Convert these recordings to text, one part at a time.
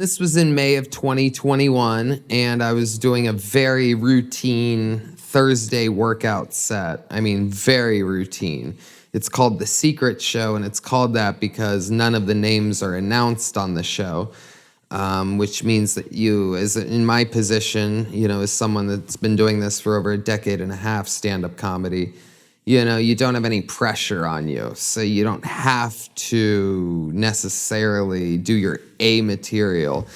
This was in May of 2021, and I was doing a very routine Thursday workout set. I mean, very routine. It's called The Secret Show, and it's called that because none of the names are announced on the show, which means that you, as in my position, as someone that's been doing this for over a decade and a half, stand-up comedy, you don't have any pressure on you. So you don't have to necessarily do your A material.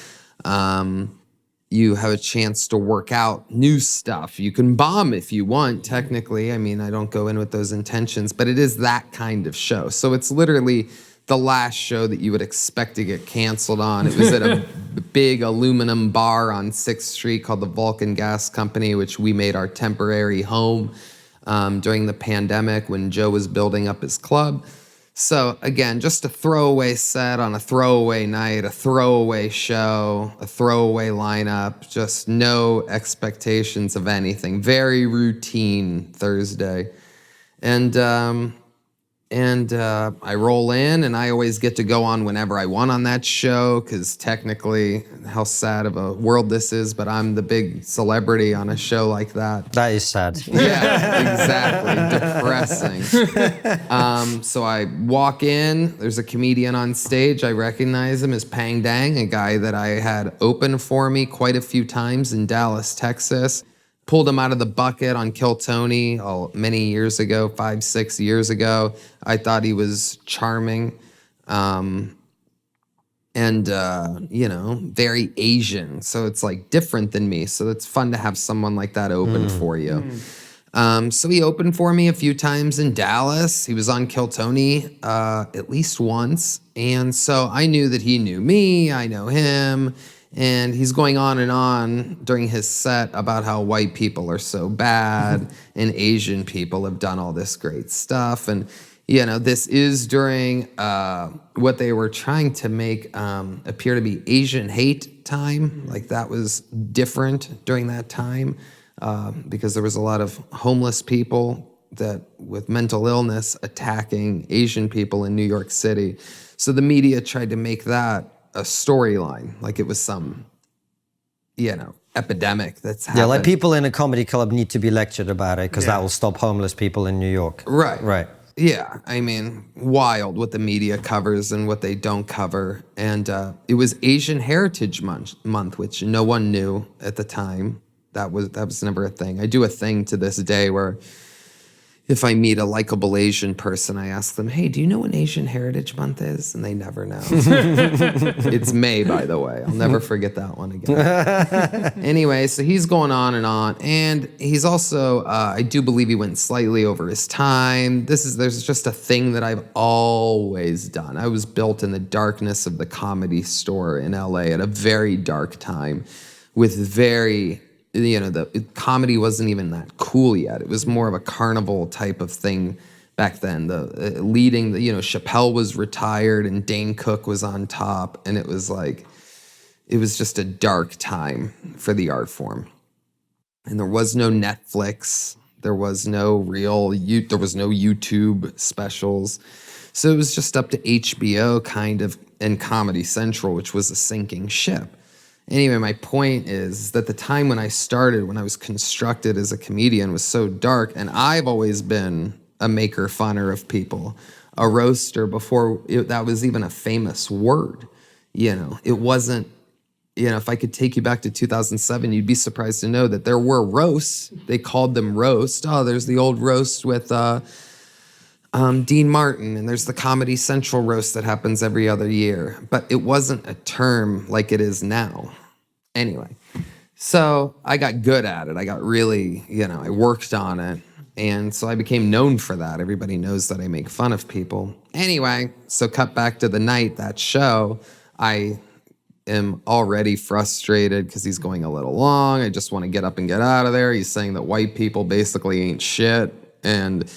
You have a chance to work out new stuff. You can bomb if you want, technically. I mean, I don't go in with those intentions, but it is that kind of show. So it's literally the last show that you would expect to get canceled on. It was at a big aluminum bar on 6th Street called the Vulcan Gas Company, which we made our temporary home during the pandemic when Joe was building up his club. So again, just a throwaway set on a throwaway night, a throwaway show, a throwaway lineup, just no expectations of anything. Very routine Thursday. And I roll in, and I always get to go on whenever I want on that show, because technically, how sad of a world this is, but I'm the big celebrity on a show like that. That is sad. Yeah, exactly. Depressing. So I walk in, there's a comedian on stage. I recognize him as Pang Dang, a guy that I had open for me quite a few times in Dallas, Texas. Pulled him out of the bucket on Kill Tony many years ago, 5-6 years ago. I thought he was charming and very Asian. So it's like different than me. So it's fun to have someone like that open for you. So he opened for me a few times in Dallas. He was on Kill Tony at least once. And so I knew that he knew me, I know him. And he's going on and on during his set about how white people are so bad and Asian people have done all this great stuff. And, this is during what they were trying to make appear to be Asian hate time. Like that was different during that time because there was a lot of homeless people with mental illness attacking Asian people in New York City. So the media tried to make that a storyline, like it was some, epidemic that's happened. Yeah, like people in a comedy club need to be lectured about it because that will stop homeless people in New York. Right. Yeah, I mean, wild what the media covers and what they don't cover. And it was Asian Heritage Month, which no one knew at the time. That was never a thing. I do a thing to this day where if I meet a likable Asian person, I ask them, hey, do you know when Asian Heritage Month is? And they never know. It's May, by the way. I'll never forget that one again. Anyway, so he's going on. And he's also, I do believe he went slightly over his time. There's just a thing that I've always done. I was built in the darkness of the Comedy Store in LA at a very dark time with very... the comedy wasn't even that cool yet. It was more of a carnival type of thing back then. Chappelle was retired and Dane Cook was on top. And it was just a dark time for the art form. And there was no Netflix. There was no YouTube specials. So it was just up to HBO kind of and Comedy Central, which was a sinking ship. Anyway, my point is that the time when I started, when I was constructed as a comedian, was so dark, and I've always been a maker funner of people, a roaster before that was even a famous word. It wasn't, if I could take you back to 2007, you'd be surprised to know that there were roasts. They called them roast. Oh, there's the old roast with Dean Martin, and there's the Comedy Central roast that happens every other year. But it wasn't a term like it is now. Anyway, so I got good at it. I got really, I worked on it. And so I became known for that. Everybody knows that I make fun of people. Anyway, so cut back to the night, that show, I am already frustrated because he's going a little long. I just want to get up and get out of there. He's saying that white people basically ain't shit. And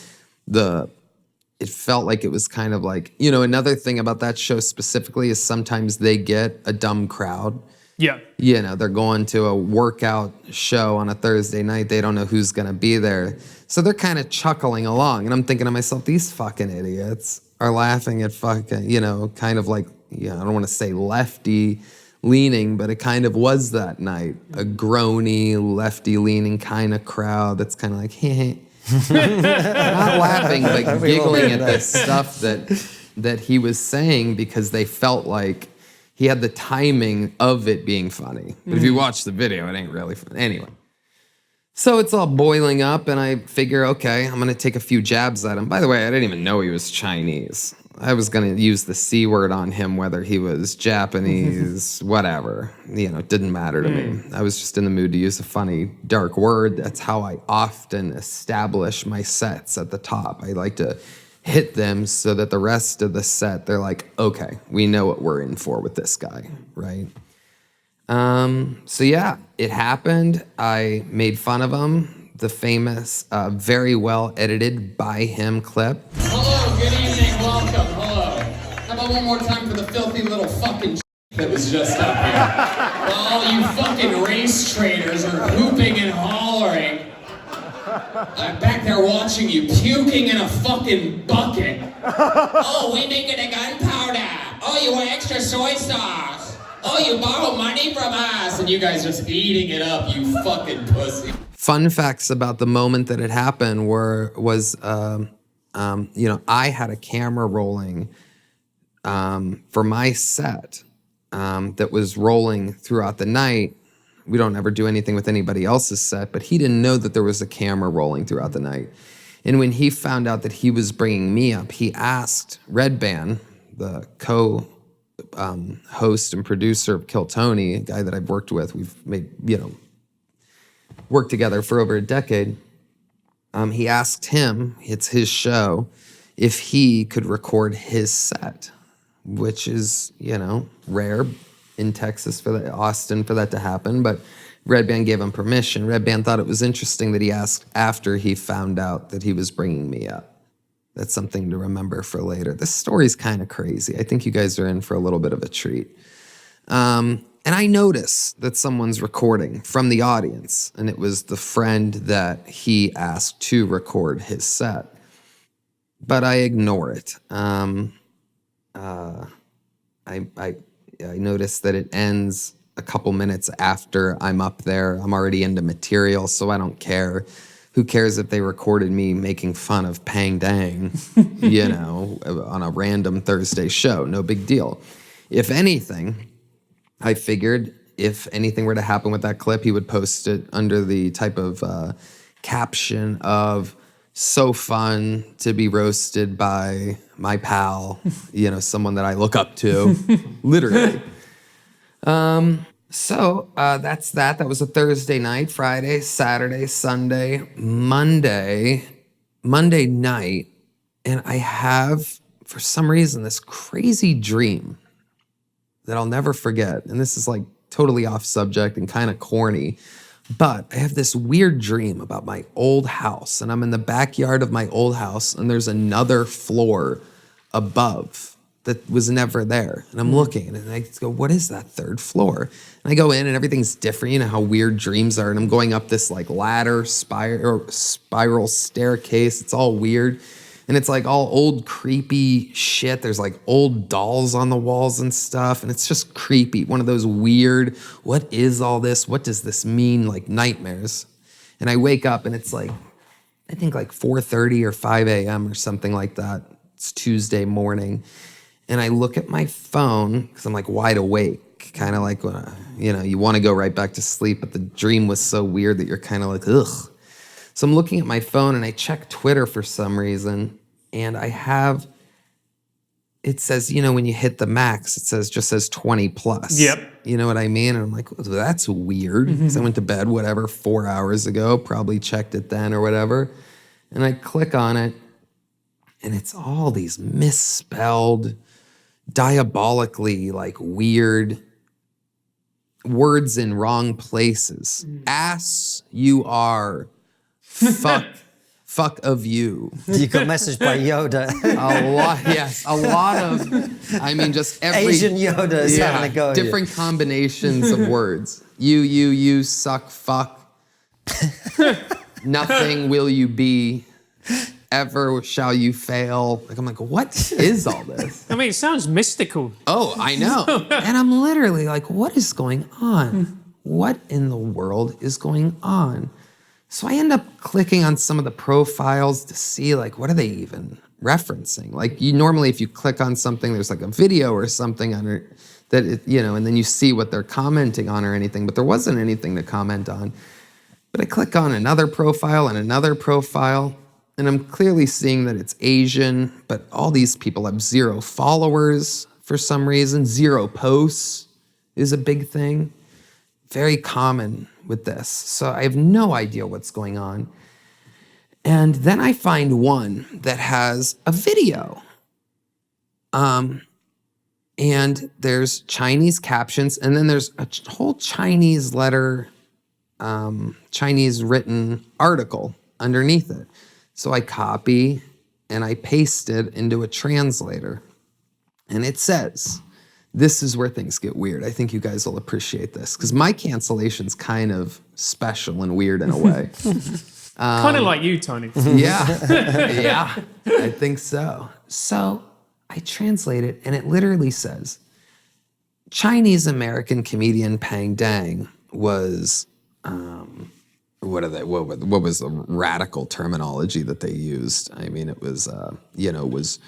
it felt like it was kind of like, another thing about that show specifically is sometimes they get a dumb crowd. Yeah. They're going to a workout show on a Thursday night. They don't know who's going to be there. So they're kind of chuckling along. And I'm thinking to myself, these fucking idiots are laughing at fucking, kind of like, I don't want to say lefty leaning, but it kind of was that night. A groany, lefty-leaning kind of crowd that's kind of like, hey, not laughing, but giggling at this stuff that he was saying because they felt like he had the timing of it being funny. But if you watch the video, it ain't really funny. Anyway. So it's all boiling up, and I figure, okay, I'm going to take a few jabs at him. By the way, I didn't even know he was Chinese. I was going to use the C word on him, whether he was Japanese, whatever. It didn't matter to me. I was just in the mood to use a funny, dark word. That's how I often establish my sets at the top. I like to hit them so that the rest of the set, they're like, okay, we know what we're in for with this guy, right? So yeah, it happened. I made fun of him. The famous, very well edited by him clip. Hello, good evening, welcome, hello. How about one more time for the filthy little fucking that was just up here? While all you fucking race traders are hooping and hollering, I'm back there watching you puking in a fucking bucket. Oh, we making a gunpowder. Oh, you want extra soy sauce. Oh, you borrow money from us. And you guys just eating it up, you fucking pussy. Fun facts about the moment that it happened was I had a camera rolling for my set that was rolling throughout the night. We don't ever do anything with anybody else's set, but he didn't know that there was a camera rolling throughout the night. And when he found out that he was bringing me up, he asked Red Band, the host and producer of Kill Tony, a guy that I've worked with. We've made, worked together for over a decade. He asked him, it's his show, if he could record his set, which is, rare in Texas Austin for that to happen. But Red Band gave him permission. Red Band thought it was interesting that he asked after he found out that he was bringing me up. That's something to remember for later. This story's kind of crazy. I think you guys are in for a little bit of a treat. And I notice that someone's recording from the audience, and it was the friend that he asked to record his set. But I ignore it. I notice that it ends a couple minutes after I'm up there. I'm already into material, so I don't care. Who cares if they recorded me making fun of Pang Dang, on a random Thursday show? No big deal. If anything, I figured if anything were to happen with that clip, he would post it under the type of caption of "so fun to be roasted by my pal," someone that I look up to, literally. So that's that. That was a Thursday night, Friday, Saturday, Sunday, Monday night. And I have, for some reason, this crazy dream that I'll never forget. And this is like totally off subject and kind of corny. But I have this weird dream about my old house. And I'm in the backyard of my old house. And there's another floor above that was never there. And I'm looking and I go, what is that third floor? And I go in and everything's different. You know how weird dreams are. And I'm going up this like ladder, spiral staircase. It's all weird. And it's like all old creepy shit. There's like old dolls on the walls and stuff. And it's just creepy. One of those weird, what is all this? What does this mean? Like nightmares. And I wake up and it's like, I think like 4:30 or 5 a.m. or something like that. It's Tuesday morning. And I look at my phone because I'm like wide awake, kind of like, you want to go right back to sleep, but the dream was so weird that you're kind of like, ugh. So I'm looking at my phone and I check Twitter for some reason, and it says, when you hit the max, it just says 20 plus. Yep. You know what I mean? And I'm like, well, that's weird. Because I went to bed, 4 hours ago, probably checked it then or whatever. And I click on it, and it's all these misspelled, diabolically like weird words in wrong places. Ass you are, fuck of you. You got messaged by Yoda. A lot of, just every Asian Yoda is having a go at you. Different combinations of words. You suck, fuck. Nothing will you be. ever shall you fail. Like, I'm like, what is all this? I mean, it sounds mystical. Oh, I know. And I'm literally like, what is going on? What in the world is going on? So I end up clicking on some of the profiles to see, like, what are they even referencing? Like, you normally, if you click on something, there's like a video or something under that, and then you see what they're commenting on or anything, but there wasn't anything to comment on. But I click on another profile and another profile, and I'm clearly seeing that it's Asian, but all these people have 0 followers for some reason. 0 posts is a big thing. Very common with this. So I have no idea what's going on. And then I find one that has a video. And there's Chinese captions, and then there's a whole Chinese letter, Chinese written article underneath it. So I copy and I paste it into a translator. And it says, this is where things get weird. I think you guys will appreciate this, because my cancellation's kind of special and weird in a way. Kind of like you, Tony. Yeah, I think so. So I translate it, and it literally says, Chinese-American comedian Pang Dang was, what was the radical terminology that they used? I mean, it was, was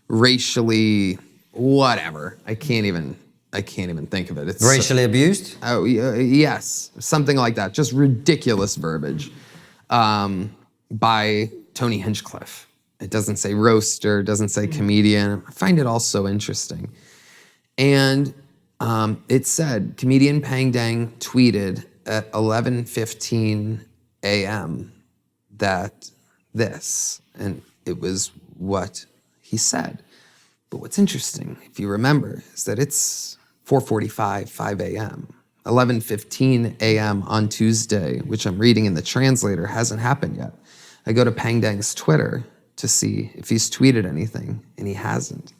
racially whatever. I can't even think of it. It's Racially abused? Oh, yes, something like that. Just ridiculous verbiage by Tony Hinchcliffe. It doesn't say roaster, doesn't say comedian. I find it all so interesting. And it said, comedian Pang Dang tweeted at 11:15 a.m. that this, and it was what he said. But what's interesting, if you remember, is that it's 4:45, 5 a.m. 11:15 a.m. on Tuesday, which I'm reading in the translator, hasn't happened yet. I go to Pang Dang's Twitter to see if he's tweeted anything, and he hasn't.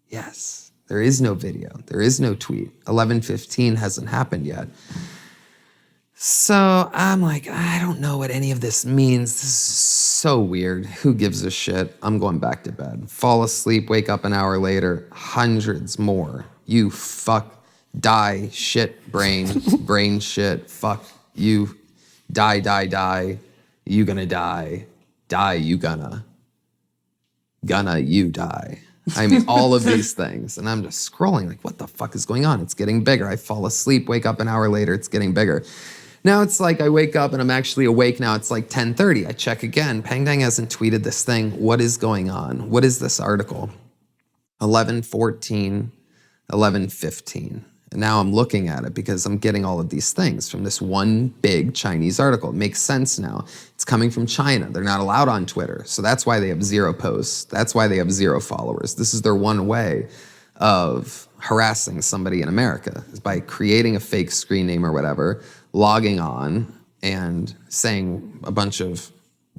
Yes, there is no video. There is no tweet. 11:15 hasn't happened yet. So I'm like, I don't know what any of this means. This is so weird. Who gives a shit? I'm going back to bed. Fall asleep, wake up an hour later, hundreds more. You fuck, die, shit, brain shit, fuck, you, die, you gonna die, you gonna you die. I mean, all of these things. And I'm just scrolling like, what the fuck is going on? It's getting bigger. I fall asleep, wake up an hour later, it's getting bigger. Now it's like I wake up and I'm actually awake now. It's like 10:30. I check again. Pang Dang hasn't tweeted this thing. What is going on? What is this article? 11:14, 11:15. And now I'm looking at it because I'm getting all of these things from this one big Chinese article. It makes sense now. It's coming from China. They're not allowed on Twitter. So that's why they have 0 posts. That's why they have 0 followers. This is their one way of harassing somebody in America, is by creating a fake screen name or whatever, logging on and saying a bunch of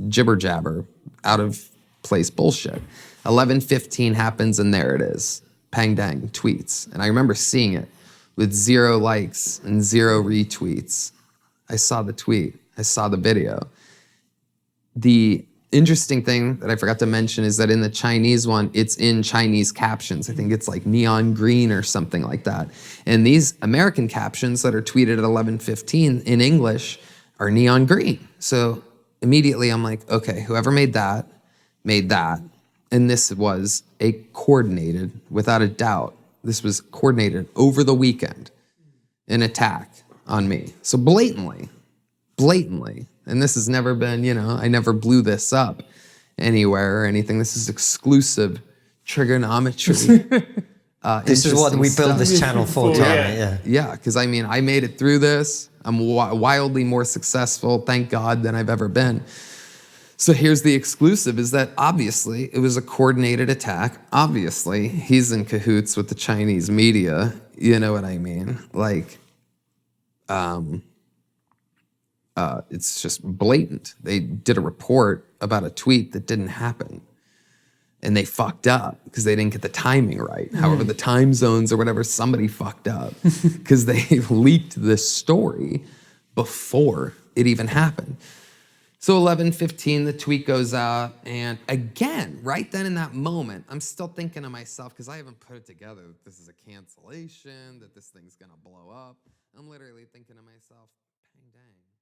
jibber jabber, out of place bullshit. 11:15 happens and there it is. Pang Dang tweets. And I remember seeing it with 0 likes and 0 retweets. I saw the tweet. I saw the video. The interesting thing that I forgot to mention is that in the Chinese one, it's in Chinese captions. I think it's like neon green or something like that. And these American captions that are tweeted at 11:15 in English are neon green. So immediately I'm like, okay, whoever made that. And this was a coordinated, without a doubt, this was coordinated over the weekend, an attack on me. So blatantly, and this has never been, I never blew this up anywhere or anything. This is exclusive TRIGGERnometry. This is what we built this channel for, Tommy. Yeah, because I mean, I made it through this. I'm wildly more successful, thank God, than I've ever been. So here's the exclusive, is that obviously it was a coordinated attack. Obviously, he's in cahoots with the Chinese media. You know what I mean? Like, it's just blatant. They did a report about a tweet that didn't happen. And they fucked up because they didn't get the timing right. However, the time zones or whatever, somebody fucked up because they leaked this story before it even happened. So 11:15, the tweet goes out, and again, right then in that moment, I'm still thinking to myself, because I haven't put it together, that this is a cancellation, that this thing's gonna blow up. I'm literally thinking to myself, bang, dang.